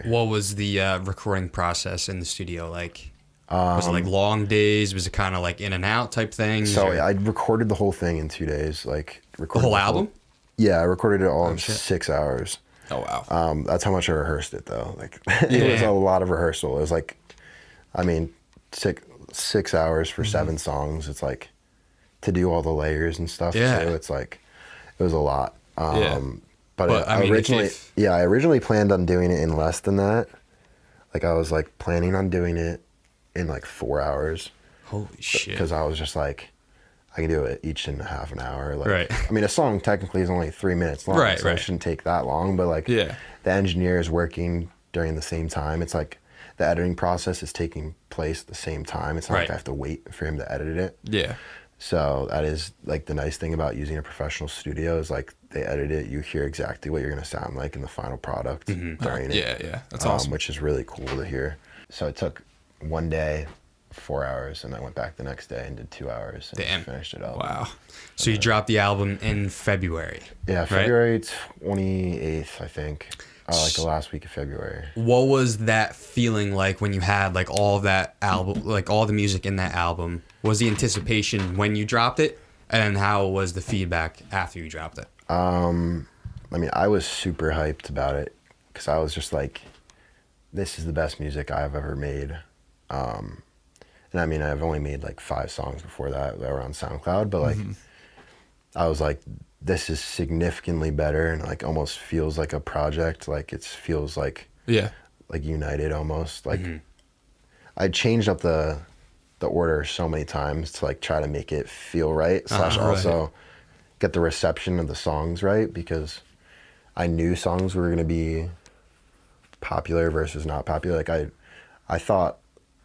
What was the recording process in the studio like? Was it like long days? Was it kind of like in and out type thing? So I recorded the whole thing in 2 days. Like recorded the whole album? Yeah, I recorded it all in 6 hours. Oh wow. That's how much I rehearsed it though. Like it was a lot of rehearsal. It was like, I mean, 6 hours for 7 songs. It's like to do all the layers and stuff too. It's like it was a lot. But I originally planned on doing it in less than that. Like I was like planning on doing it in like 4 hours. Holy shit. Because I was just like, I can do it each in half an hour. Like, right. I mean, a song technically is only 3 minutes long, so it shouldn't take that long. But like, the engineer is working during the same time. It's like the editing process is taking place at the same time. It's not like I have to wait for him to edit it. Yeah. So that is like the nice thing about using a professional studio is like they edit it. You hear exactly what you're going to sound like in the final product during it. Yeah. That's awesome. Which is really cool to hear. So it took 1 day, 4 hours, and I went back the next day and did 2 hours and finished it up. Wow. So you dropped the album in February. Yeah, February 28th, I think. Like the last week of February. What was that feeling like when you had like all of that album, like all the music in that album? Was the anticipation when you dropped it, and how was the feedback after you dropped it? I mean, I was super hyped about it because I was just like, this is the best music I've ever made. And I mean, I've only made like 5 songs before that were on SoundCloud, but like, I was like, this is significantly better and like almost feels like a project. Like it feels like, like united almost. Like I changed up the order so many times to like try to make it feel right, also get the reception of the songs right, because I knew songs were going to be popular versus not popular. Like I thought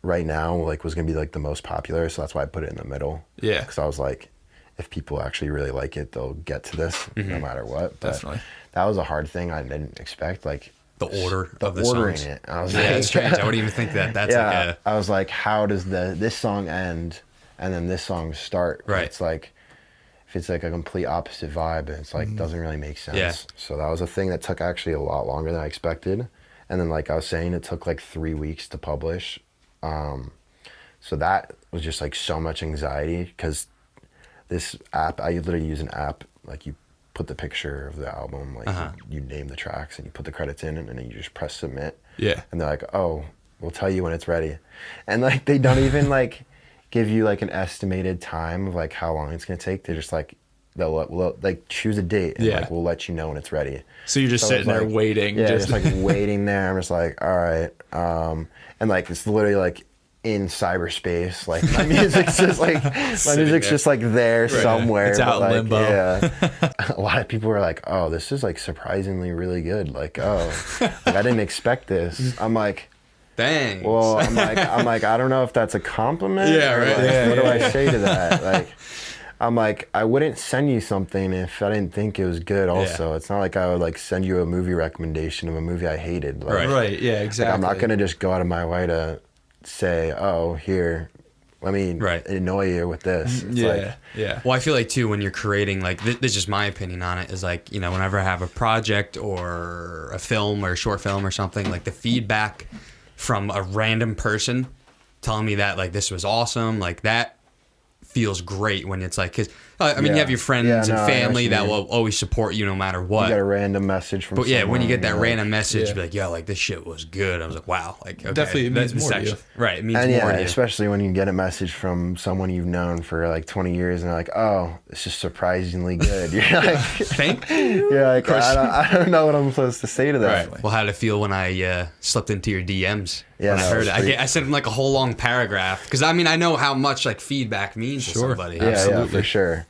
Right Now like was going to be like the most popular, so that's why I put it in the middle. Yeah. Because I was like, if people actually really like it, they'll get to this no matter what. But definitely. That was a hard thing I didn't expect. Like the order of the ordering songs. It. I was it's strange. I wouldn't even think that. That's like a... I was like, how does this song end and then this song start? Right. It's like, if it's like a complete opposite vibe, it's like doesn't really make sense. Yeah. So that was a thing that took actually a lot longer than I expected. And then like I was saying, it took like 3 weeks to publish. So that was just like so much anxiety because this app, I literally use an app, like you put the picture of the album, like you name the tracks and you put the credits in and then you just press submit. Yeah. And they're like, oh, we'll tell you when it's ready. And like, they don't even like give you like an estimated time of like how long it's going to take. They're just like, they'll like choose a date and like, we'll let you know when it's ready. So you're just sitting there waiting. Yeah, just like waiting there. I'm just like, all right. And like, it's literally like, in cyberspace, like my music's just like just like there somewhere. It's out in limbo. Yeah, a lot of people were like, "Oh, this is like surprisingly really good." Like, like, I didn't expect this. I'm like, thanks. Well, I'm like, I don't know if that's a compliment. Yeah, right. Like, what do I say to that? Like, I'm like, I wouldn't send you something if I didn't think it was good. Also, it's not like I would like send you a movie recommendation of a movie I hated. Like, right. Yeah, exactly. Like, I'm not gonna just go out of my way to say, oh, here, let me annoy you with this. Well, I feel like too, when you're creating, like, this is just my opinion on it, is like, you know, whenever I have a project or a film or a short film or something, like the feedback from a random person telling me that like this was awesome, like that feels great when it's like, because I mean, you have your friends and family that will always support you no matter what. You get a random message from someone, when you get that random message, be like, yo, like this shit was good. I was like, wow, like okay, definitely it means more to you. Right, it means more to you. Especially when you get a message from someone you've known for like 20 years and they're like, oh, this is surprisingly good. You're like, thank you. You're like, I don't know what I'm supposed to say to that. Right. Well, how did it feel when I slipped into your DMs? Yeah, I heard it. I sent him like a whole long paragraph because I mean I know how much like feedback means to somebody. Yeah, for sure.